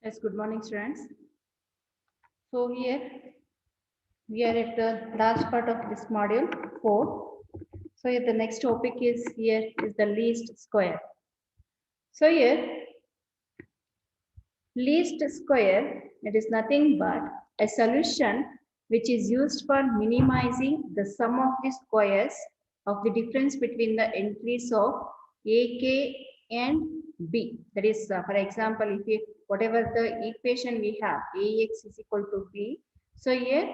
Yes, good morning, students. So here we are at the last part of this module 4. So here the next topic is the least square. So here least square, it is nothing but a solution which is used for minimizing the sum of the squares of the difference between the entries of a, k and b. That is, for example, if you, whatever the equation we have, ax is equal to b. So here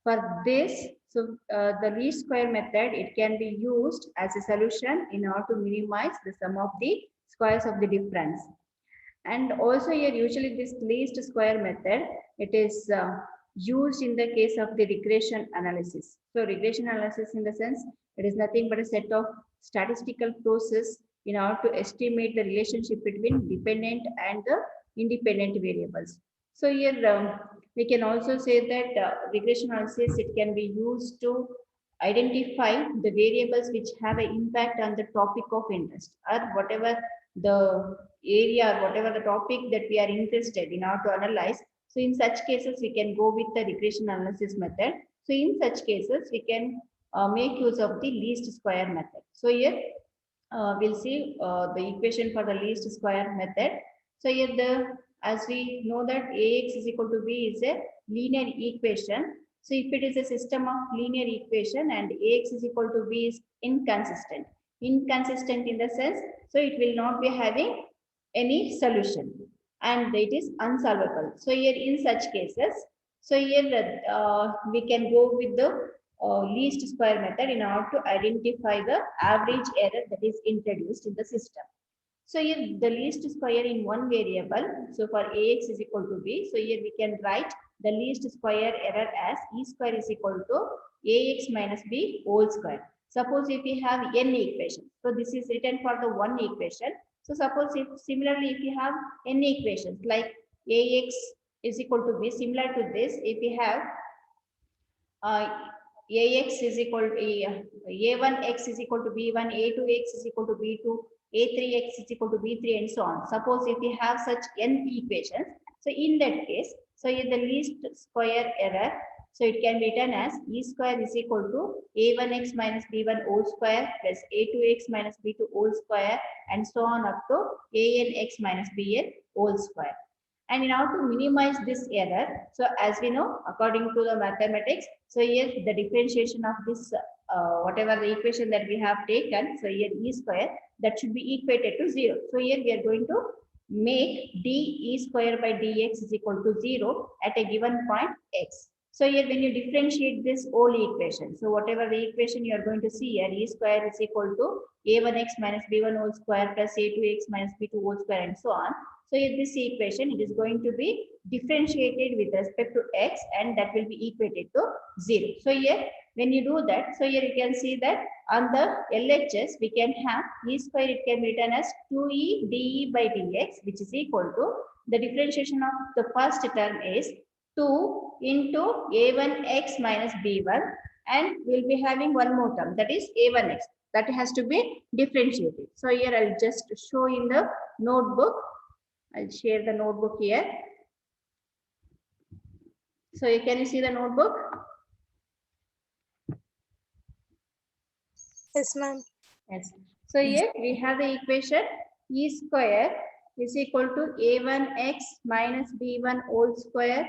for this, the least square method, it can be used as a solution in order to minimize the sum of the squares of the difference. And also here usually this least square method, it is used in the case of the regression analysis. So regression analysis in the sense, it is nothing but a set of statistical process in order to estimate the relationship between dependent and the independent variables. So here we can also say that regression analysis, it can be used to identify the variables which have an impact on the topic of interest, or whatever the area, whatever the topic that we are interested in order to analyze. So in such cases, we can go with the regression analysis method. So in such cases, we can make use of the least square method. So here we'll see the equation for the least square method. So here as we know that ax is equal to b is a linear equation. So if it is a system of linear equation and ax is equal to b is inconsistent. Inconsistent in the sense, so it will not be having any solution and it is unsolvable. So here in such cases, so here we can go with the least square method in order to identify the average error that is introduced in the system. So here the least square in one variable, so for ax is equal to b, so here we can write the least square error as e square is equal to ax minus b whole square. Suppose if we have n equations, so this is written for the one equation. So suppose if similarly if you have n equations like ax is equal to b, similar to this, if we have uh, ax is equal to a1x is equal to b1, a2x is equal to b2, a3x is equal to b3, and so on. Suppose if we have such n equations, so in that case, so in the least square error, so it can be written as e square is equal to a1x minus b1 whole square plus a2x minus b2 whole square, and so on up to anx minus bn whole square. And in order to minimize this error, so as we know, according to the mathematics, so here the differentiation of this, whatever the equation that we have taken, so here e square, that should be equated to 0. So here we are going to make d e square by dx is equal to 0 at a given point x. So here when you differentiate this whole equation, so whatever the equation you are going to see here, e square is equal to a1x minus b1 whole square plus a2x minus b2 whole square, and so on. So in this equation, it is going to be differentiated with respect to x, and that will be equated to 0. So here, when you do that, so here you can see that on the LHS, we can have e square, it can be written as 2e dE by dx, which is equal to the differentiation of the first term is 2 into a1x minus b1, and we'll be having one more term, that is a1x. That has to be differentiated. So here I'll just show in the notebook. I'll share the notebook here. So you can you see the notebook? Yes, ma'am. Yes. So here we have the equation e square is equal to a1x minus b1 whole square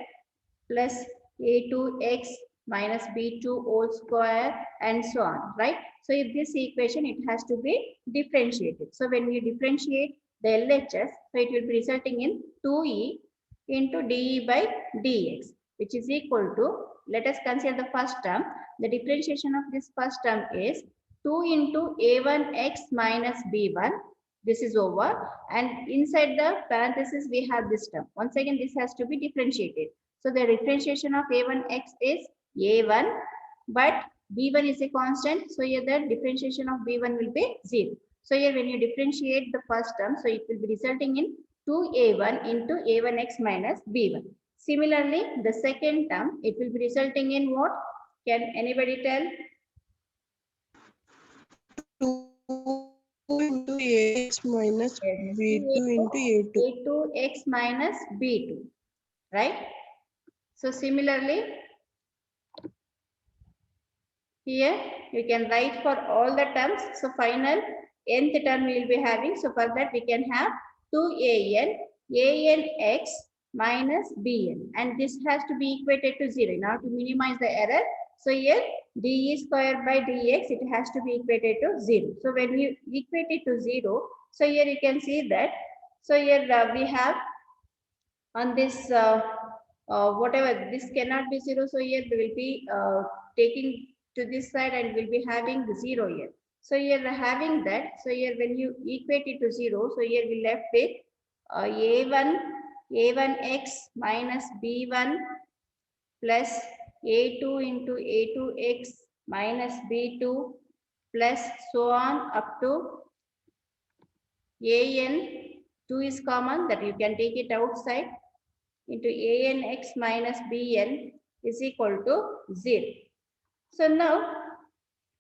plus a2x minus b2 whole square, and so on, right? So if this equation, it has to be differentiated. So when we differentiate the LHS, so it will be resulting in 2e into dE by dx, which is equal to, let us consider the first term. The differentiation of this first term is 2 into a1x minus b1. This is over, and inside the parenthesis we have this term. Once again, this has to be differentiated. So the differentiation of a1x is a1, but b1 is a constant. So here the differentiation of b1 will be 0. So here when you differentiate the first term, so it will be resulting in 2a1 into a1x minus b1. Similarly, the second term, it will be resulting in what? Can anybody tell? into Ax minus Yes, B2 into A2. A2x minus B2, right? So similarly, here you can write for all the terms. So final nth term we will be having. So for that we can have 2an x minus bn, and this has to be equated to 0 now to minimize the error. So here dE square by dx, it has to be equated to 0. So when you equate it to 0, so here you can see that. So here we have on this whatever, this cannot be 0, so here we will be taking to this side and we'll be having the 0 here. So here having that, so here when you equate it to 0, so here we left with a1x minus b1 plus a2 into a2x minus b2 plus so on up to an, 2 is common, that you can take it outside, into anx minus bn is equal to 0. So now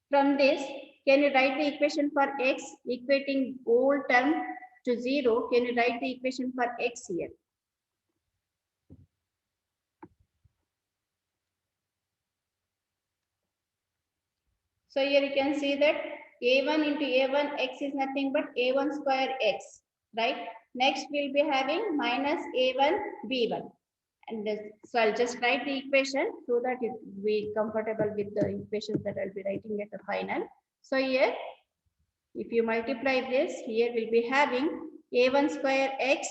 from this, can you write the equation for x equating whole term to 0? Can you write the equation for x here? So here you can see that a1 into a1 x is nothing but a1 square x, right? Next we'll be having minus a1 b1. And this, so I'll just write the equation so that it will be comfortable with the equations that I'll be writing at the final. So here, if you multiply this, here we'll be having a1 square x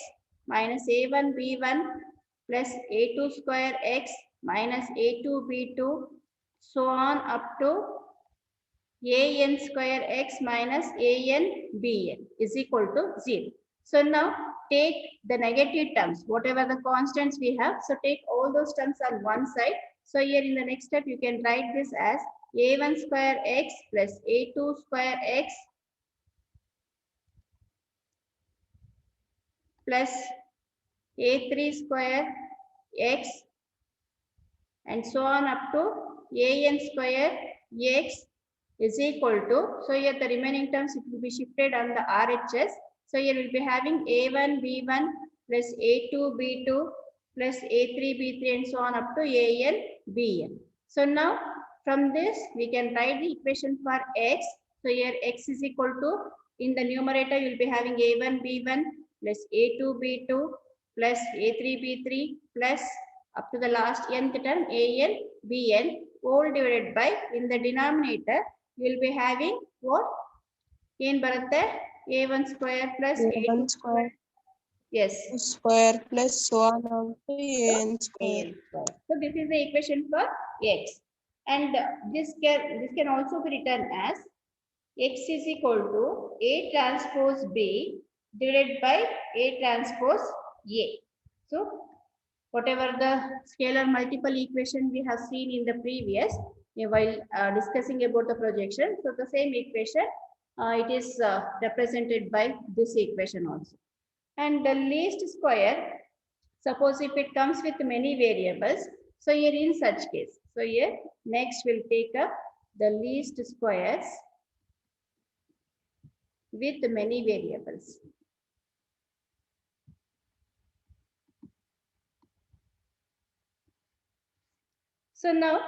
minus a1 b1 plus a2 square x minus a2 b2 so on up to an square x minus an bn is equal to 0. So now take the negative terms, whatever the constants we have. So take all those terms on one side. So here in the next step, you can write this as a1 square x plus a2 square x plus a3 square x and so on up to an square x is equal to, so here the remaining terms, it will be shifted on the RHS. So here we'll be having a1 b1 plus a2 b2 plus a3 b3 and so on up to an bn. So now from this we can write the equation for x. So here x is equal to, in the numerator you will be having a1 b1 plus a2 b2 plus a3 b3 plus up to the last nth term an bn all divided by, in the denominator you will be having what? In Bharatha, a1 square plus a2 A1 square. square Yes, square plus so on up to so an square. an square. So this is the equation for x. And this can also be written as x is equal to A transpose B divided by A transpose A. So whatever the scalar multiple equation we have seen in the previous, while discussing about the projection, so the same equation, it is represented by this equation also. And the least square, suppose if it comes with many variables, so here in such case, so here next we'll take up the least squares with many variables. So now,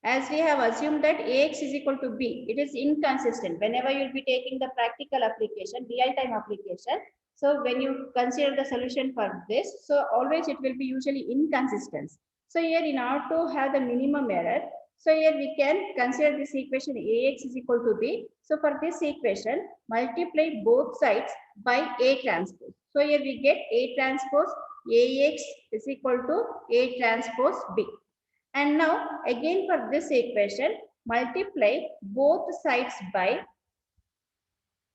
as we have assumed that Ax is equal to B, it is inconsistent. Whenever you'll be taking the practical application, real-time application, so when you consider the solution for this, so always it will be usually inconsistent. So here in order to have the minimum error, so here we can consider this equation Ax is equal to B. So for this equation, multiply both sides by A transpose. So here we get A transpose Ax is equal to A transpose B. And now again for this equation, multiply both sides by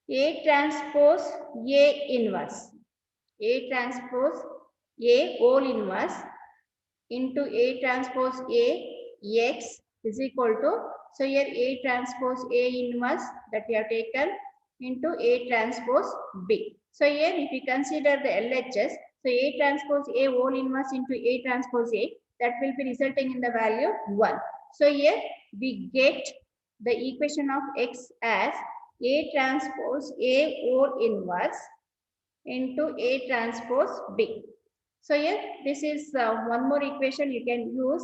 A transpose A inverse. A transpose A whole inverse into A transpose A x is equal to, so here A transpose A inverse that we have taken into A transpose B. So here if we consider the LHS, so A transpose A whole inverse into A transpose A, that will be resulting in the value 1. So here we get the equation of x as A transpose A O inverse into A transpose B. So here, this is one more equation you can use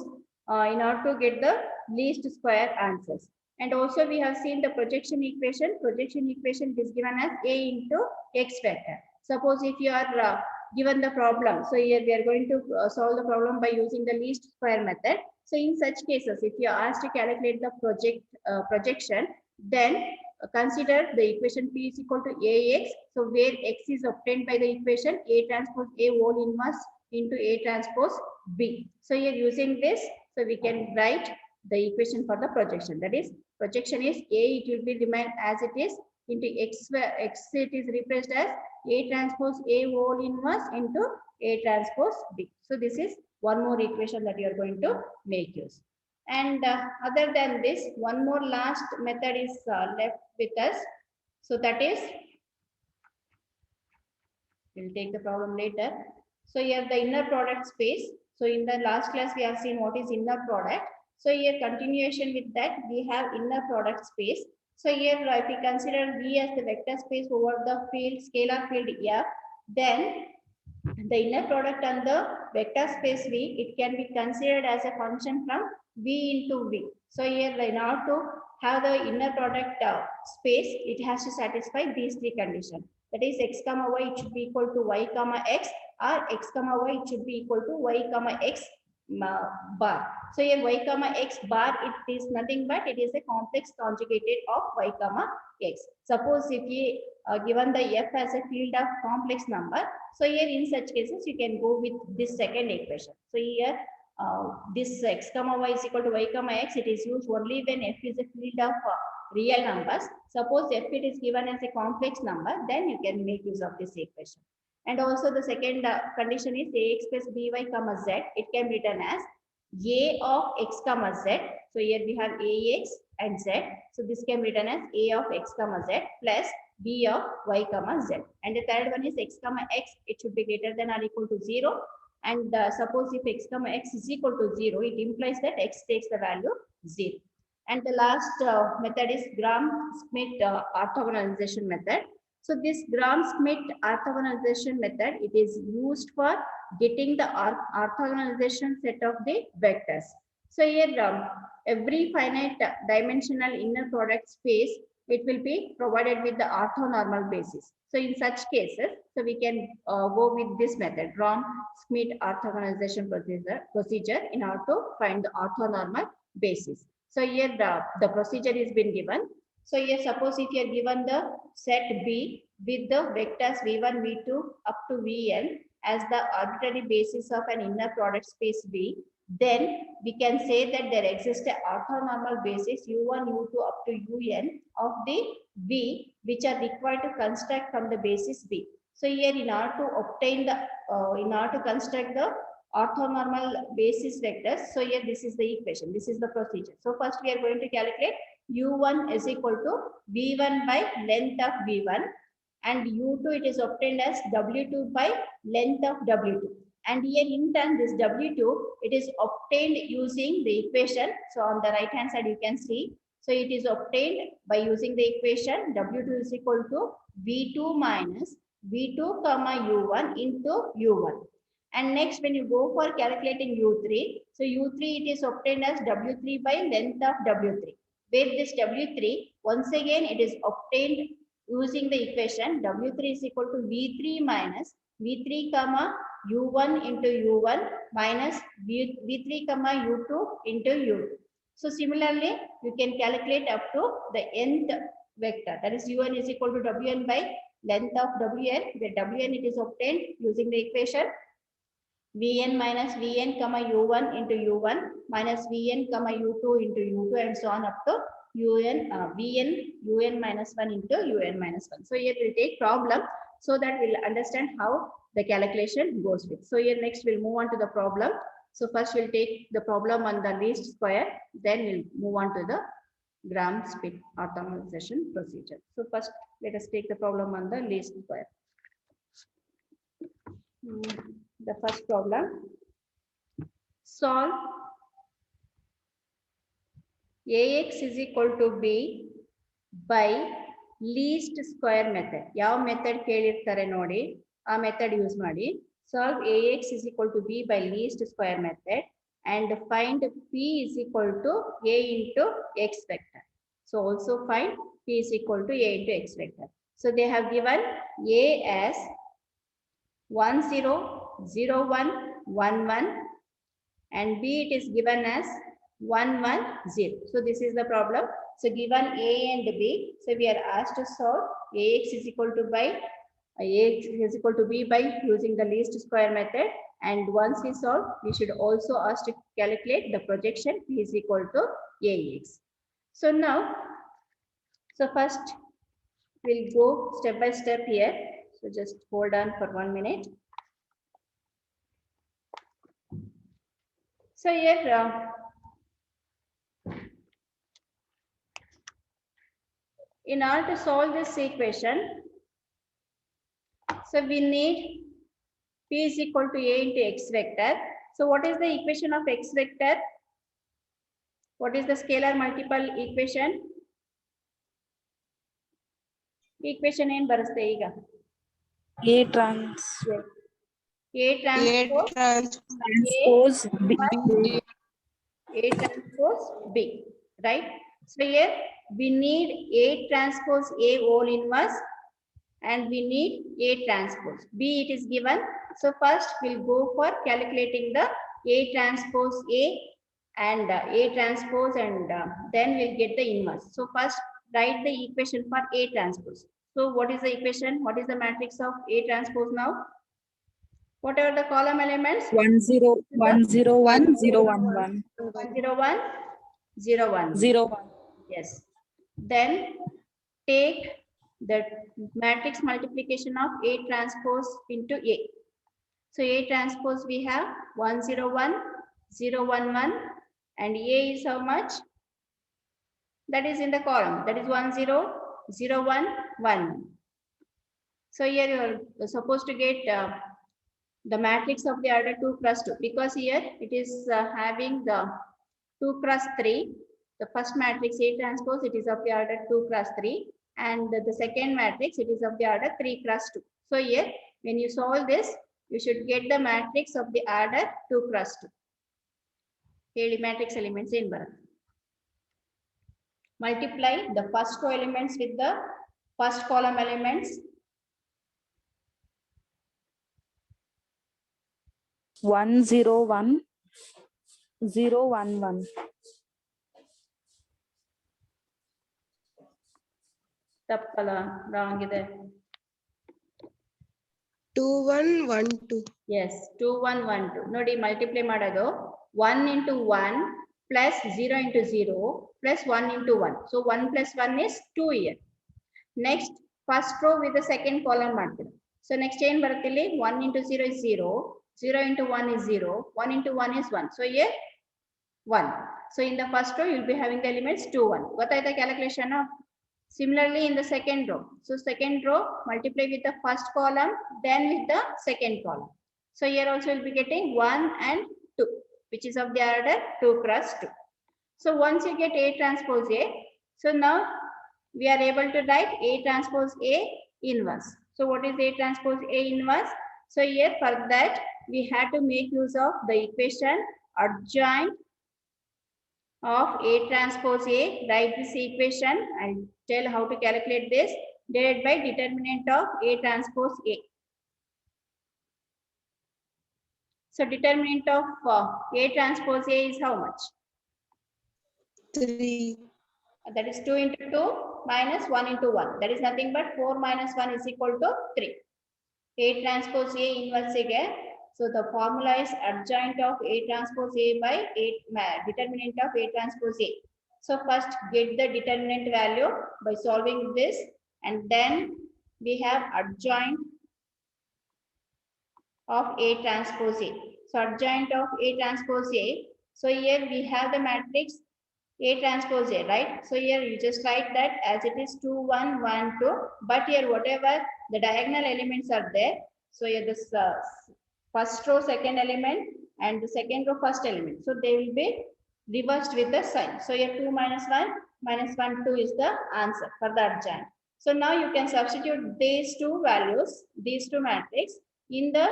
in order to get the least square answers. And also we have seen the projection equation. Projection equation is given as A into X vector. Suppose if you are given the problem, so here we are going to solve the problem by using the least square method. So in such cases, if you are asked to calculate the projection, then consider the equation P is equal to AX. So where X is obtained by the equation A transpose A whole inverse into A transpose B. So here using this, so we can write the equation for the projection. That is, projection is A, it will be remain as it is, into X, where X it is replaced as A transpose A whole inverse into A transpose B. So this is one more equation that you are going to make use. And other than this, one more last method is left with us. So that is, we'll take the problem later. So here the inner product space. So in the last class, we have seen what is inner product. So here continuation with that, we have inner product space. So here if we consider V as the vector space over the field, scalar field F, then the inner product on the vector space V, it can be considered as a function from V into V. So here in order to have the inner product space, it has to satisfy these three conditions. That is x comma y, it should be equal to y comma x, or x comma y, it should be equal to y comma x bar. So here y comma x bar, it is nothing but it is a complex conjugated of y comma x. Suppose if you given the f as a field of complex number, so here in such cases you can go with this second equation. So here this x comma y is equal to y comma x, it is used only when f is a field of real numbers. Suppose f it is given as a complex number, then you can make use of this equation. And also the second condition is ax plus by comma z. It can be written as a of x comma z. So here we have ax and z. So this can be written as a of x comma z plus b of y comma z. And the third one is x comma x. It should be greater than or equal to 0. And suppose if x comma x is equal to 0, it implies that x takes the value 0. And the last method is Gram-Schmidt orthogonalization method. So this Gram-Schmidt orthogonalization method, it is used for getting the orthogonalization set of the vectors. So here every finite dimensional inner product space, it will be provided with the orthonormal basis. So in such cases, so we can go with this method, Gram-Schmidt orthogonalization procedure in order to find the orthonormal basis. So here the procedure is been given. So here suppose if you are given the set B with the vectors V1, V2 up to Vn as the arbitrary basis of an inner product space B, then we can say that there exists an orthonormal basis U1, U2 up to Un of the V, which are required to construct from the basis B. So here in order to obtain the, in order to construct the orthonormal basis vectors, so here this is the equation, this is the procedure. So first we are going to calculate U1 is equal to V1 by length of V1, and U2 it is obtained as W2 by length of W2. And here in turn this W2, it is obtained using the equation. So on the right hand side you can see, so it is obtained by using the equation W2 is equal to V2 minus V2 comma U1 into U1. And next when you go for calculating U3, so U3 it is obtained as W3 by length of W3. Where this W3, once again it is obtained using the equation W3 is equal to V3 minus V3 comma U1 into U1 minus V3 comma U2 into U2. So similarly, you can calculate up to the nth vector, that is U1 is equal to Wn by length of Wn, where Wn it is obtained using the equation Vn minus Vn comma U1 into U1 minus Vn comma U2 into U2 and so on up to Vn Un minus 1 into Un minus 1. So here we'll take problem so that we'll understand how the calculation goes with. So here next we'll move on to the problem. So first we'll take the problem on the least square, then we'll move on to the Gram-Schmidt orthogonalization procedure. So first let us take the problem on the least square. The first problem, solve Ax is equal to b by least square method. ಯಾವ method ಕೇಳಿರ್ತಾರೆ ನೋಡಿ, ಆ method use ಮಾಡಿ solve ax is equal to b by least square method and find p is equal to a into x vector. So also find p is equal to a into x vector. So they have given a as 1 0 0 1 1 1 and b it is given as 1 1 0. So this is the problem. So given a and b, so we are asked to solve ax is equal to b by using the least square method, and once we solve, we should also ask to calculate the projection p is equal to ax. So now, so first we'll go step by step here. So just hold on for 1 minute. So here in order to solve this equation, so we need p is equal to a into x vector. So what is the equation of x vector? What is the scalar multiple equation? Equation ಏನು ಬರುತ್ತೆ ಈಗ? A trans A transpose transpose B. A transpose B, right? So here we need A transpose A whole inverse and we need A transpose B, it is given. So first we'll go for calculating the A transpose A and A transpose and then we'll get the inverse. So first write the equation for A transpose. So what is the equation? What is the matrix of A transpose now? Whatever the column elements, 1 0 1 0 1 0 1 1 1 0 1 0 1 0 1. Yes. Then take the matrix multiplication of A transpose into A. So A transpose we have 1 0 1 0 1 1 and A is how much? That is in the column. That is 1 0 0 1 1. So here you are supposed to get the matrix of the order 2 cross 2, because here it is having the 2 cross 3. The first matrix A transpose, it is of the order 2 cross 3, and the second matrix, it is of the order 3 cross 2. So here when you solve this, you should get the matrix of the order 2 cross 2. Here matrix elements in barat. Multiply the first row elements with the first column elements. 1 0 1 0 1 1. ತಪ್ಪಲ್ಲ, wrong ಇದೆ. 2 1 1 2. Yes, 2 1 1 2. ನೋಡಿ multiply ಮಾಡೋದು 1 into 1 plus 0 into 0 plus 1 into 1. So 1 plus 1 is 2 here. Next, first row with the second column ಮಾಡ್ತೀವಿ. So next ಏನ್ ಬರುತ್ತೆ ಇಲ್ಲಿ? 1 into 0 is 0, 0 into 1 is 0, 1 into 1 is 1. So here 1. So in the first row, you'll be having the elements 2 1. ಗೊತ್ತಾಯ್ತಾ calculation? Similarly in the second row. So second row, multiply with the first column, then with the second column. So here also you'll be getting 1 and 2, which is of the order 2 cross 2. So once you get A transpose A, so now we are able to write A transpose A inverse. So what is A transpose A inverse? So here for that, we had to make use of the equation adjoint of A transpose A. Write this equation. I'll tell how to calculate this. Divided by determinant of A transpose A. So determinant of A transpose A is how much? 3. That is 2 into 2 minus 1 into 1. That is nothing but 4 minus 1 is equal to 3. A transpose A inverse again. So the formula is adjoint of A transpose A by determinant of A transpose A. So first get the determinant value by solving this, and then we have adjoint of A transpose A. So adjoint of A transpose A. So here we have the matrix A transpose A, right? So here you just write that as it is 2 1 1 2, but here whatever the diagonal elements are there. So here this first row second element and the second row first element. So they will be reversed with the sign. So here 2 minus 1 2 is the answer for the adjoint. So now you can substitute these two values, these two matrix in the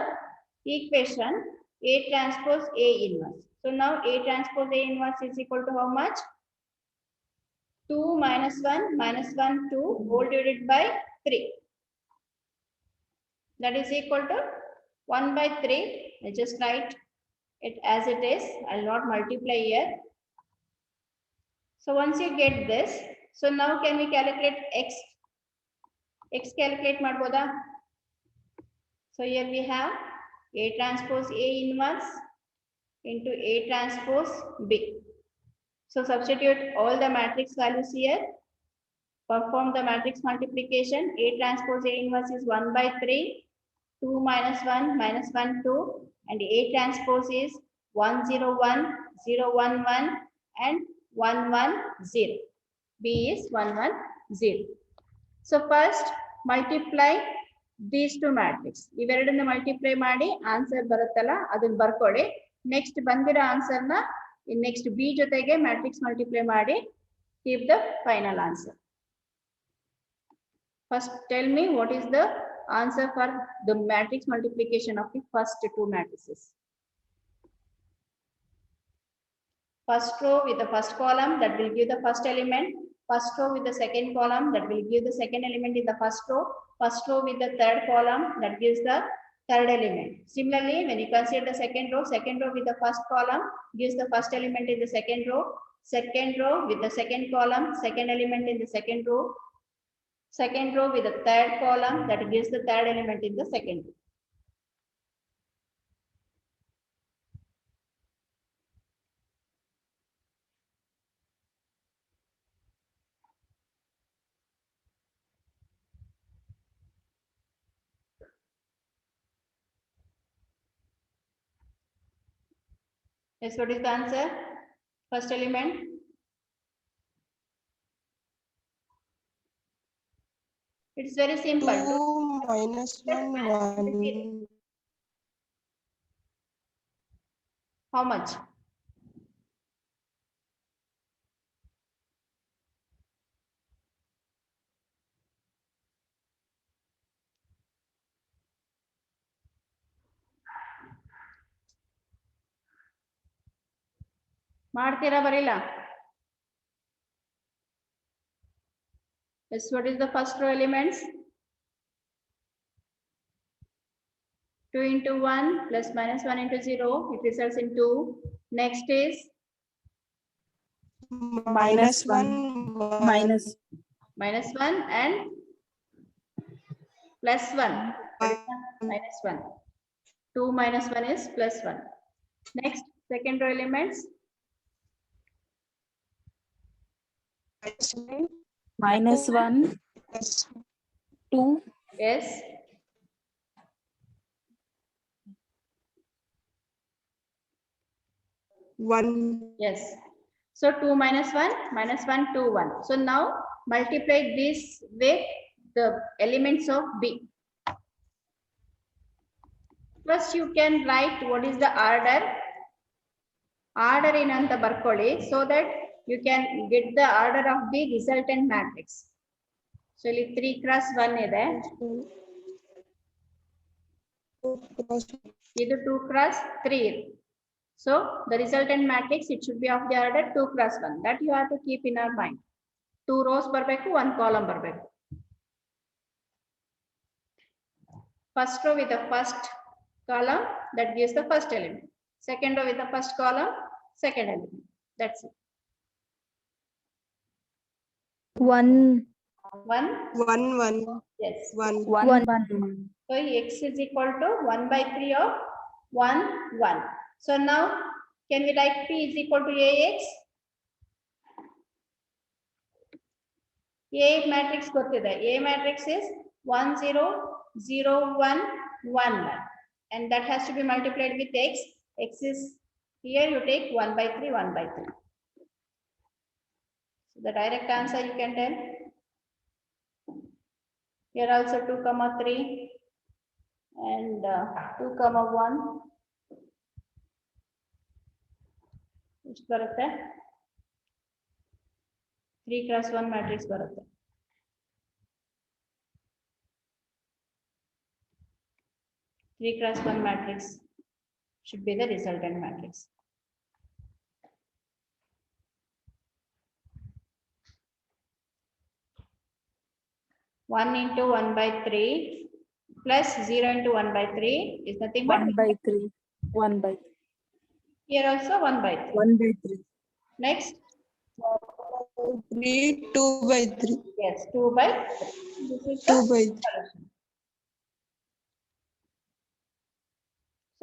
equation A transpose A inverse. So now A transpose A inverse is equal to how much? 2 minus 1 minus 1 2 whole divided by 3. That is equal to 1 by 3. I just write it as it is. I will not multiply here. So once you get this, so now can we calculate x? X calculate madboda. So here we have A transpose A inverse into A transpose B. So substitute all the matrix values here. Perform the matrix multiplication. A transpose A inverse is 1 by 3. 2 minus 1 minus 1 2, and A transpose is 1 0 1 0 1 1 and 1 1 0. B is 1 1 0. So first multiply these two matrix. Iveradನ್ನ multiply ಮಾಡಿ answer ಬರುತ್ತಲ್ಲ ಅದನ್ನ ಬರ್ಕೊಳ್ಳಿ. Next ಬಂದಿರೋ ಆನ್ಸರ್ನ next B ಜೊತೆಗೆ matrix multiply ಮಾಡಿ keep the final answer. First tell me what is the answer for the matrix multiplication of the first two matrices. First row with the first column that will give the first element. First row with the second column that will give the second element in the first row. First row with the third column that gives the third element. Similarly, when you consider the second row with the first column gives the first element in the second row. Second row with the second column, second element in the second row. Second row with the third column that gives the third element in the second row. Yes, what is the answer? First element. It's very simple. 2 minus 1 1. How much? ಮಾಡ್ತೀರಾ ಬರಿಲ್ಲ? Yes, what is the first row elements? 2 into 1 plus minus 1 into 0, it results in 2. Next is Minus 1 minus minus 1 and plus 1. Minus 1. 2 minus 1 is plus 1. Next, second row elements. minus 1 2 Yes. One. Yes. So 2 minus 1, minus 1, 2, 1. So now multiply this with the elements of B. First you can write what is the order. Order in anta barkoli so that you can get the order of the resultant matrix. So 3 cross 1 ಇದೆ. ಇದು 2 cross 3 ಇದೆ. So the resultant matrix, it should be of the order 2 cross 1. That you have to keep in our mind. 2 rows barbeku, 1 column barbeku. First row with the first column that gives the first element. Second row with the first column, second element. That's it. 1 1. 1 1. Yes. 1. 1 1 So x is equal to 1 by 3 of 1 1. So now can we write P is equal to AX? A matrix ಗೊತ್ತಿದೆ. A matrix is 1 0 0 1 1 1 and that has to be multiplied with x. X is here, you take 1 by 3 1 by 3. So the direct answer you can tell. Here also 2 comma 3 and 2 comma 1. ಎಷ್ಟು ಬರುತ್ತೆ? 3 cross 1 matrix ಬರುತ್ತೆ. 3 cross 1 matrix should be the resultant matrix. One into 1 by 3 plus 0 into 1 by 3 is nothing but 1 by 3. 1 by 3. here also 1 by 3. 1 by 3. Next, 3, 2 by 3. yes, 2 by 3. This is 2 the by 3. solution.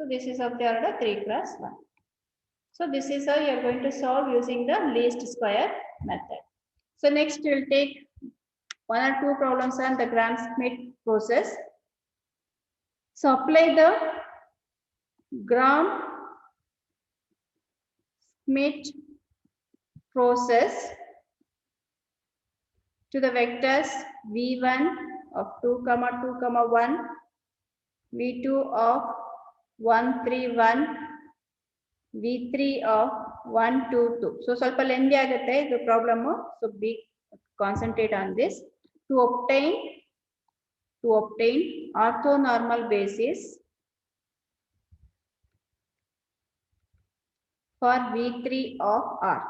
So this is of the order 3 cross 1. So this is how you are going to solve using the least square method. So next we will take 1 or 2 problems on the Gram-Schmidt process. So apply the Gram-Schmidt process to the vectors v1 of 2, 2, 1, v2 of 1, 3, 1, v3 of 1, 2, 2. So ಸ್ವಲ್ಪ lengthy ಆಗುತ್ತೆ ಇದು problem. So be concentrate on this to obtain orthonormal basis for v3 of R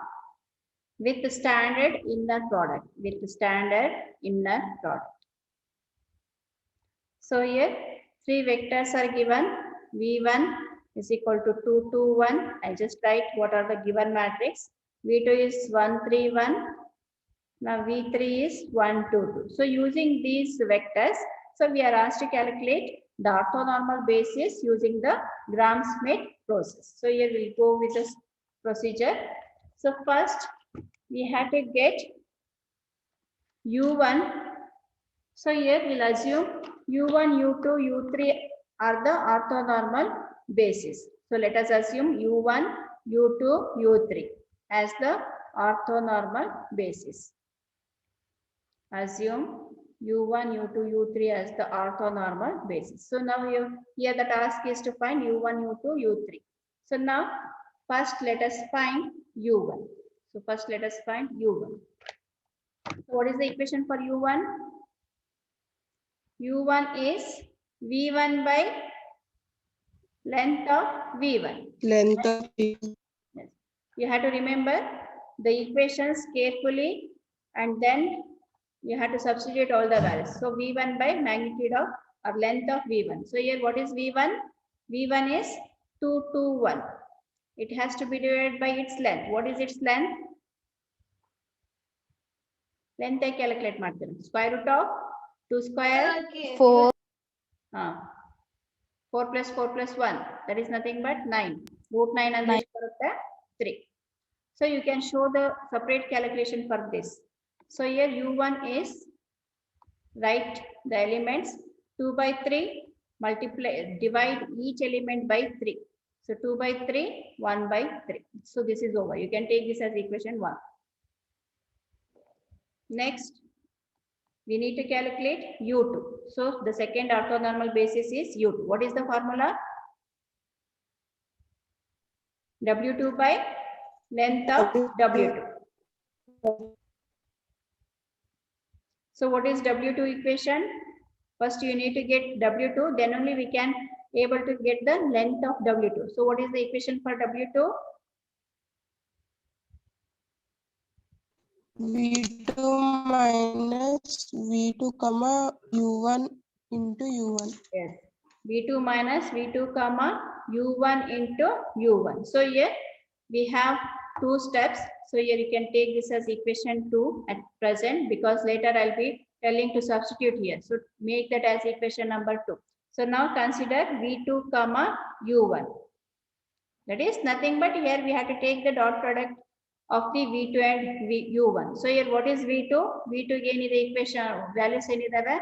with standard inner product. So here 3 vectors are given. v1 is equal to 2, 2, 1. I just write what are the given matrix. v2 is 1, 3, 1. Now v3 is 1, 2, 2. So using these vectors, so we are asked to calculate the orthonormal basis using the Gram-Schmidt process. So here we'll go with this procedure. So first we have to get u1. So here we'll assume u1, u2, u3 are the orthonormal basis. So let us assume u1, u2, u3 as the orthonormal basis. Assume u1, u2, u3 as the orthonormal basis. So now here the task is to find u1, u2, u3. So now first let us find u1. So first let us find u1. So what is the equation for u1? u1 is v1 by length of v1. Length of Yes. You have to remember the equations carefully and then you have to substitute all the values. So v1 by magnitude of or length of v1. So here what is v1? v1 is 2, 2, 1. It has to be divided by its length. What is its length? Length I calculate ಮಾಡ್ತೀನಿ. Square root of 2 square 4. 4 plus 1. That is nothing but 9. Root 9 and 3. So you can show the separate calculation for this. So here u1 is, write the elements 2 by 3, multiply, divide each element by 3. So 2 by 3, 1 by 3. So this is over. You can take this as equation 1. Next, we need to calculate u2. So the second orthonormal basis is u2. What is the formula? W2 by length of W2. So what is W2 equation? First you need to get W2, then only we can able to get the length of W2. So what is the equation for W2? v2 minus v2 comma u1 into u1. Yes. v2 minus v2 comma u1 into u1. So here we have 2 steps. So here you can take this as equation 2 at present because later I'll be telling to substitute here. So make that as equation number 2. So now consider v2 comma u1. That is nothing but here we have to take the dot product of the v2 and u1. So here what is v2? v2 again is the equation values ಏನಿದಾವೆ?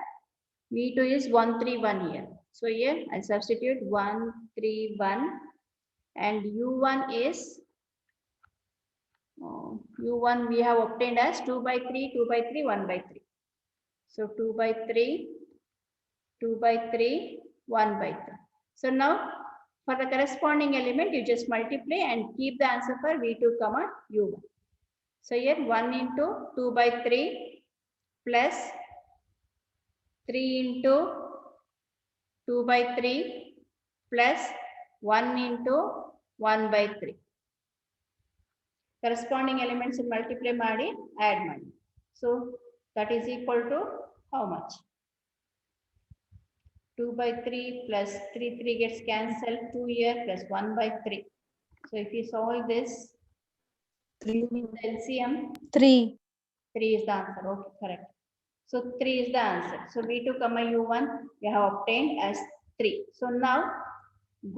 v2 is 131 here. So here I substitute 131 and u1 is u1 we have obtained as 2 by 3, 2 by 3, 1 by 3. So 2 by 3, 2 by 3, 1 by 3. So now for the corresponding element you just multiply and keep the answer for v2 comma u1. So here 1 into 2 by 3 plus 3 into 2 by 3 plus 1 into 1 by 3. Corresponding elements multiply ಮಾಡಿ add ಮಾಡಿ. So that is equal to how much? 2 by 3 plus 3 gets cancelled, 2 here plus 1 by 3. So if you solve this, 3. LCM 3. 3 is the answer. Okay, correct. So 3 is the answer. So V2 comma U1 we have obtained as 3. So now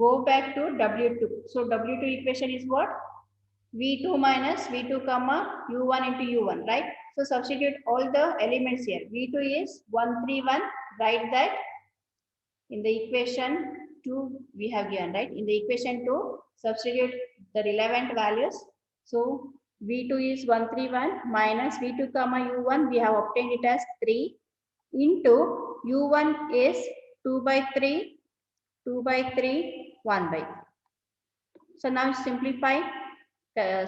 go back to W2. So W2 equation is what? V2 minus V2 comma U1 into U1, right? So substitute all the elements here. V2 is 131. Write that in the equation 2 we have given, right? In the equation 2, substitute the relevant values. So V2 is 131 minus V2 comma U1 we have obtained it as 3 into U1 is 2 by 3, 2 by 3, 1 by 3. So now simplify,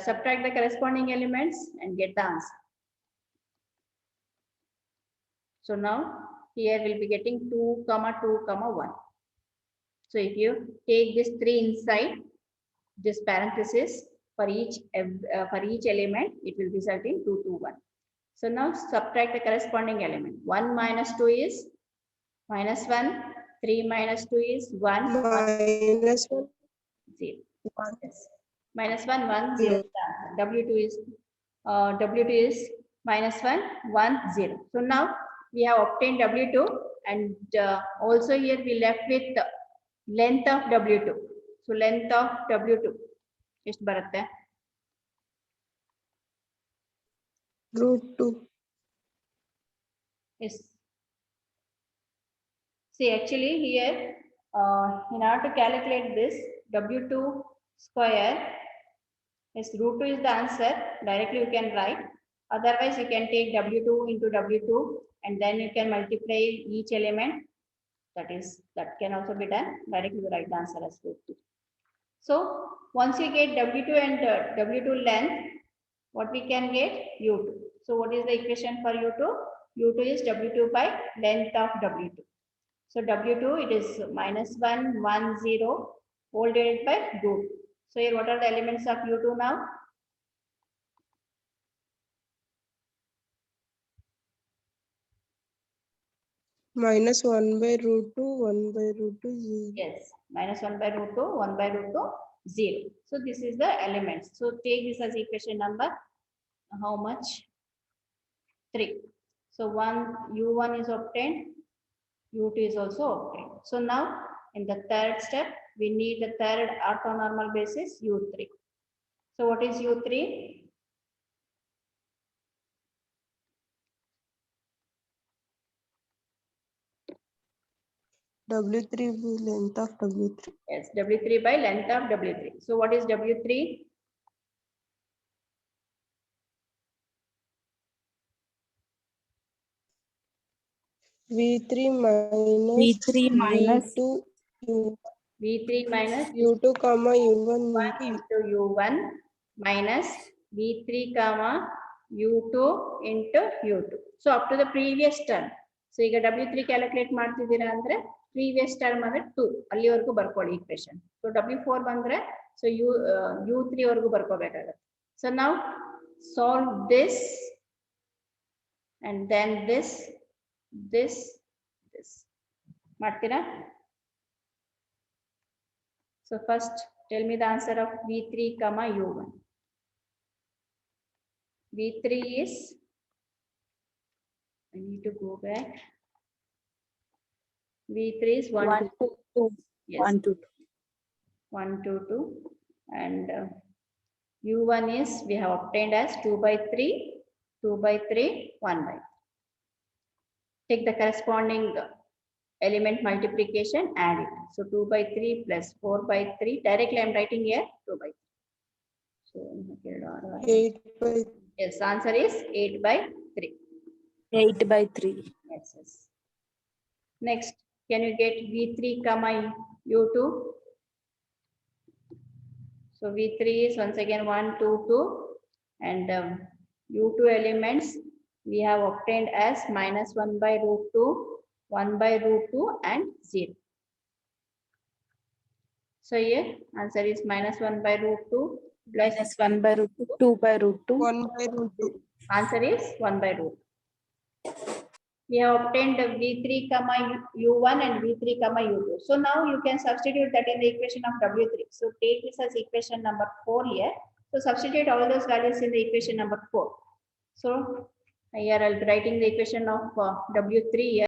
subtract the corresponding elements and get the answer. So now here we'll be getting 2 comma 2 comma 1. So if you take this 3 inside this parenthesis for each element, it will result in 2 to 1. So now subtract the corresponding element. 1 minus 2 is minus 1. 3 minus 2 is 1. Minus 1. 0. 1. Yes. Minus 1, 1, 0. W2 is minus 1, 1, 0. So now we have obtained W2 and also here we left with the length of W2. So length of W2 ಎಷ್ಟು ಬರುತ್ತೆ? √2. Yes. See, actually here, in order to calculate this W2 square, yes, √2 is the answer. Directly you can write. Otherwise, you can take W2 into W2 and then you can multiply each element. That can also be done. Directly you write the answer as √2. So once you get W2 and W2 length, what we can get? U2. So what is the equation for U2? U2 is W2 by length of W2. So W2 it is minus 1, 1, 0 whole divided by √2. So here what are the elements of U2 now? Minus 1 by √2, 1 by √2, 0. Yes, minus 1 by √2, 1 by √2, 0. So this is the elements. So take this as equation number. How much? 3. So U1 is obtained, U2 is also obtained. So now in the third step, we need the third orthonormal basis U3. So what is U3? W3 by length of W3. Yes, W3 by length of W3. So what is W3? V3 minus V3 minus V2 U1. V3 minus U2 comma U1 1 into U1 minus V3 comma U2 into U2. So up to the previous term. So ಈಗ W3 calculate ಮಾಡ್ತಿದ್ದೀರಾ ಅಂದ್ರೆ previous term ಅಂದ್ರೆ 2 ಅಲ್ಲಿವರೆಗೂ ಬರ್ಕೊಳ್ಳಿ equation. So W4 ಬಂದ್ರೆ so U3 ವರೆಗೂ ಬರ್ಕೋಬೇಕಾಗುತ್ತೆ. So now solve this and then this ಮಾಡ್ತೀರಾ? So first tell me the answer of V3 comma U1. V3 is, I need to go back. V3 is 1, 1 to 2. yes, 1 to 2. 1, 2, 2. And U1 is, we have obtained as 2 by 3, 2 by 3, 1 by 3. Take the corresponding element multiplication, add it. So 2 by 3 plus 4 by 3. Directly I am writing here 2 by 3. So 8 by yes, answer is 8 by 3. 8 by 3. Yes, yes. Next, can you get V3 comma U2? So V3 is once again 1, 2, 2 and U2 elements we have obtained as minus 1 by √2, 1 by √2 and 0. So here answer is minus 1 by root 2 plus Minus 1 by root 2, 2 by root 2. 1 by root 2. answer is 1 by root. We have obtained the V3 comma U1 and V3 comma U2. So now you can substitute that in the equation of W3. So take this as equation number 4 here. So substitute all those values in the equation number 4. So here I'll be writing the equation of W3 here.